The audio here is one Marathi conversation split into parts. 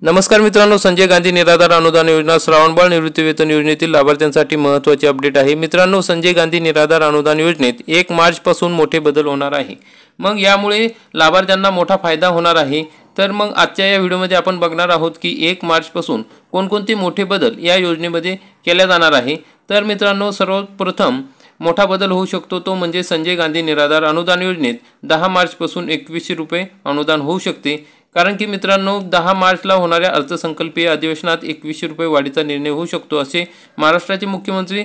नमस्कार मित्रांनो, संजय गांधी निराधार अनुदान योजना श्रावणबाळ निवृत्तीवेतन योजनेतील लाभार्थ्यांसाठी महत्त्वाची अपडेट आहे। मित्रांनो, संजय गांधी निराधार अनुदान योजनेत 1 मार्च पासून मोठे बदल होणार आहे। मग यामुळे लाभार्थ्यांना मोठा फायदा होणार आहे। तर मग आजच्या या व्हिडिओमध्ये आपण बघणार आहोत की 1 मार्च पासून कोणकोणते मोठे बदल या योजनेमध्ये केले जाणार आहे। तर मित्रांनो, सर्वप्रथम मोठा बदल होऊ शकतो तो म्हणजे संजय गांधी निराधार अनुदान योजनेत 10 मार्च पासून 2100 रुपये अनुदान होऊ शकते। कारण की मित्रांनो, 10 मार्चला होणाऱ्या अर्थसंकल्पीय अधिवेशनात 2100 रुपये वाढीचा निर्णय होऊ शकतो असे महाराष्ट्राचे मुख्यमंत्री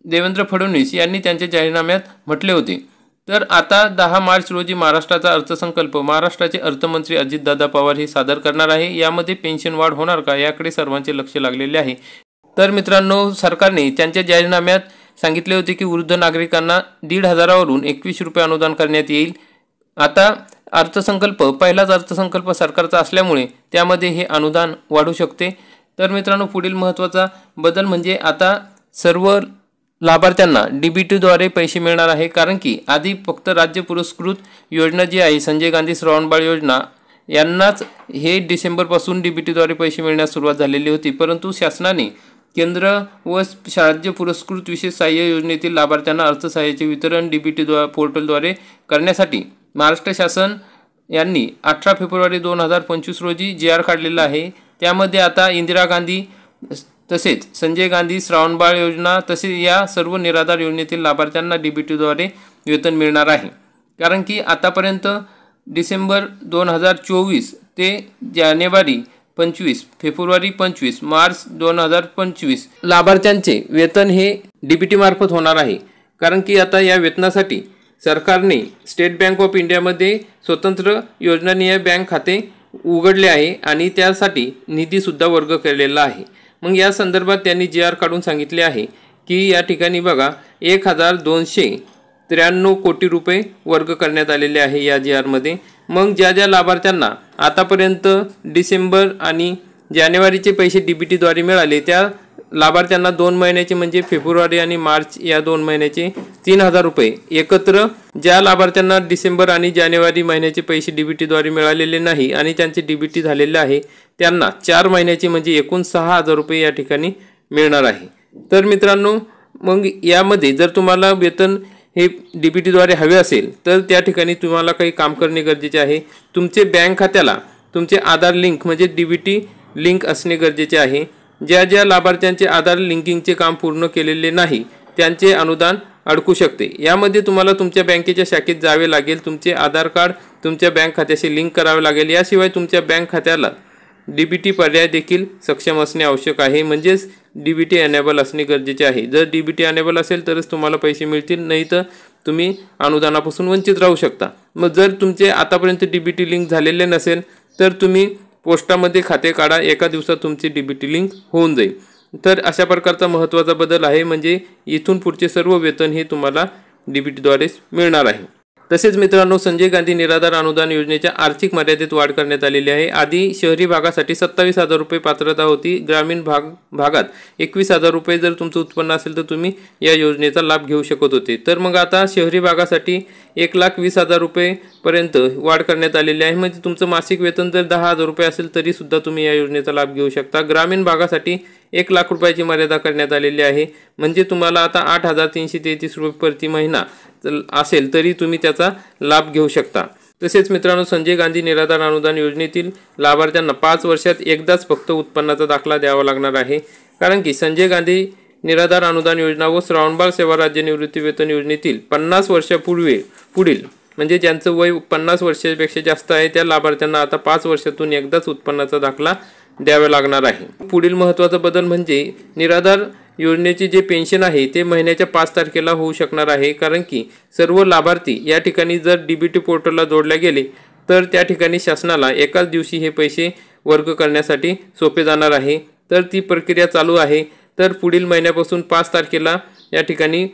देवेंद्र फडणवीस यांनी त्यांच्या जाहीरनाम्यात म्हटले होते। तर आता 10 मार्च रोजी महाराष्ट्राचा अर्थसंकल्प महाराष्ट्राचे अर्थमंत्री अजितदादा पवार हे सादर करणार आहे। यामध्ये पेन्शन वाढ होणार का याकडे सर्वांचे लक्ष लागलेले आहे। तर मित्रांनो, सरकारने त्यांच्या जाहीरनाम्यात सांगितले होते की वृद्ध नागरिकांना 1500 वरून 2100 रुपये अनुदान करण्यात येईल। आता अर्थसंकल्प पहिलाच अर्थसंकल्प सरकारचा असल्यामुळे त्यामध्ये हे अनुदान वाढू शकते। तर मित्रांनो, पुढील महत्त्वाचा बदल म्हणजे आता सर्व लाभार्थ्यांना डीबीटीद्वारे पैसे मिळणार आहे। कारण की आधी फक्त राज्य पुरस्कृत योजना जी आहे संजय गांधी श्रावणबाळ योजना यांनाच हे डिसेंबरपासून डीबीटीद्वारे पैसे मिळण्यास सुरुवात झालेली होती। परंतु शासनाने केंद्र व राज्य पुरस्कृत विशेष सहाय्य योजनेतील लाभार्थ्यांना अर्थसहाय्याचे वितरण डीबीटी पोर्टलद्वारे करण्यासाठी महाराष्ट्र शासन यांनी 18 फेब्रुवारी 2025 रोजी जी.आर. काढलेला आहे। त्यामध्ये आता इंदिरा गांधी तसेच संजय गांधी श्रावणबाळ योजना तसेच या सर्व निराधार योजनेतील लाभार्थ्यांना डीबीटीद्वारे वेतन मिळणार आहे। कारण की आतापर्यंत डिसेंबर 2024 ते जानेवारी 25 फेब्रुवारी 25 मार्च 2025 लाभार्थ्यांचे वेतन हे डीबीटी मार्फत होणार आहे। कारण की आता या वेतनासाठी सरकारने स्टेट बँक ऑफ इंडियामध्ये स्वतंत्र योजनानिय बँक खाते उघडले आहे आणि त्यासाठी निधीसुद्धा वर्ग केलेला आहे। मग या संदर्भात त्यांनी जी.आर. काढून सांगितले आहे की या ठिकाणी बघा 1293 कोटी रुपये वर्ग करण्यात आलेले आहे या जी.आर.मध्ये। मग ज्या लाभार्थ्यांना आतापर्यंत डिसेंबर आणि जानेवारीचे पैसे डीबीटीद्वारे मिळाले त्या लाभार्थ्यांना 2 महिन्याचे म्हणजे फेब्रुवारी आणि मार्च या 2 महिन्याचे 3000 रुपये एकत्र, ज्या लाभार्थ्यांना डिसेंबर आणि जानेवारी महिन्याचे पैसे डीबीटीद्वारे मिळालेले नाही आणि त्यांचे डीबीटी झालेले आहे त्यांना 4 महिन्याचे म्हणजे एकूण 6000 रुपये या ठिकाणी मिळणार आहे। तर मित्रांनो, मग यामध्ये जर तुम्हाला वेतन हे डीबीटीद्वारे हवे असेल तर त्या ठिकाणी तुम्हाला काही काम करणे गरजेचे आहे। तुमचे बँक खात्याला तुमचे आधार लिंक म्हणजे डीबीटी लिंक असणे गरजेचे आहे। ज्या लाभार्थ्यांचे आधार लिंकिंगचे काम पूर्ण केलेले नाही त्यांचे अनुदान अडकू शकते। यामध्ये तुम्हाला तुमच्या बँकेच्या शाखेत जावे लागेल, तुमचे आधार कार्ड तुमच्या बँक खात्याशी लिंक करावे लागेल। याशिवाय तुमच्या बँक खात्याला डीबीटी पर्याय देखील सक्षम असणे आवश्यक आहे, म्हणजेच डीबीटी अनेबल असणे गरजेचे आहे। जर डीबीटी अनेबल असेल तरच तुम्हाला पैसे मिळतील, नाही तर तुम्ही अनुदानापासून वंचित राहू शकता। मग जर तुमचे आतापर्यंत डीबीटी लिंक झालेले नसेल तर तुम्ही पोस्टामध्ये खाते काढा, एका दिवसात तुमची डीबीटी लिंक होऊन जाईल। तर अशा प्रकारचा महत्त्वाचा बदल आहे, म्हणजे इथून पुढचे सर्व वेतन हे तुम्हाला डीबीटीद्वारेच मिळणार आहे। तसेच मित्रांनो, संजय गांधी निराधार अनुदान योजनेच्या आर्थिक मर्यादेत वाढ करण्यात आलेली आहे। आधी शहरी भागासाठी 27000 रुपये पात्रता होती, ग्रामीण भागात 21000 रुपये जर तुमचं उत्पन्न असेल तर तुम्ही या योजनेचा लाभ घेऊ शकत होते। तर मग आता शहरी भागासाठी 1,20,000 रुपये पर्यंत वाढ करण्यात आलेली आहे, म्हणजे तुमचं मासिक वेतन जर 10,000 रुपये असेल तरी सुद्धा तुम्ही या योजनेचा लाभ घेऊ शकता। ग्रामीण भागासाठी 1,00,000 रुपयाची मर्यादा करण्यात आलेली आहे, म्हणजे तुम्हाला आता 8,333 रुपये प्रति महिना असेल तरी तुम्ही त्याचा लाभ घेऊ शकता। तसेच मित्रांनो, संजय गांधी निराधार अनुदान योजनेतील लाभार्थ्यांना 5 वर्षात एकदाच फक्त उत्पन्नाचा दाखला द्यावा लागणार आहे। कारण की संजय गांधी निराधार अनुदान योजना व श्रावणबाळ सेवा राज्य निवृत्ती वेतन योजनेतील 50 वर्षापुढील म्हणजे ज्यांचं वय 50 वर्षापेक्षा जास्त आहे त्या लाभार्थ्यांना आता 5 वर्षातून एकदाच उत्पन्नाचा दाखला द्यावा लागणार आहे। पुढील महत्त्वाचा बदल म्हणजे निराधार योजनेची जे पेन्शन आहे ते महिन्याच्या 5 तारखेला होऊ शकणार आहे। कारण की सर्व लाभार्थी या ठिकाणी जर डीबीटी पोर्टलला जोडले गेले तर त्या ठिकाणी शासनाला एकाच दिवशी हे पैसे वर्ग करण्यासाठी सोपे जाणार आहे। तर ती प्रक्रिया चालू आहे। तर पुढील महिन्यापासून 5 तारखेला या ठिकाणी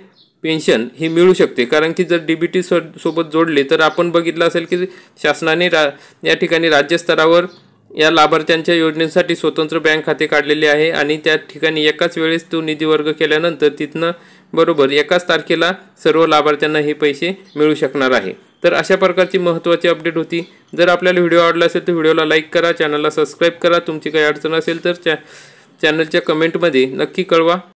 पेन्शन ही मिळू शकते। कारण की जर डीबीटी सोबत जोडले तर आपण बघितलं असेल की शासनाने या ठिकाणी राज्यस्तरावर या लाभार्थ्यांच्या योजनेसाठी स्वतंत्र बँक खाते काढलेले आहे आणि त्या ठिकाणी एकाच वेळेस तो निधी वर्ग केल्यानंतर तिथनं बरोबर एकाच तारखेला सर्व लाभार्थ्यांना हे पैसे मिळू शकणार आहे। तर अशा प्रकारची महत्त्वाची अपडेट होती। जर आपल्याला व्हिडिओ आवडला असेल तर व्हिडिओला लाईक करा, चॅनलला सबस्क्राईब करा। तुमची काही अडचण असेल तर चॅनलच्या कमेंटमध्ये नक्की कळवा।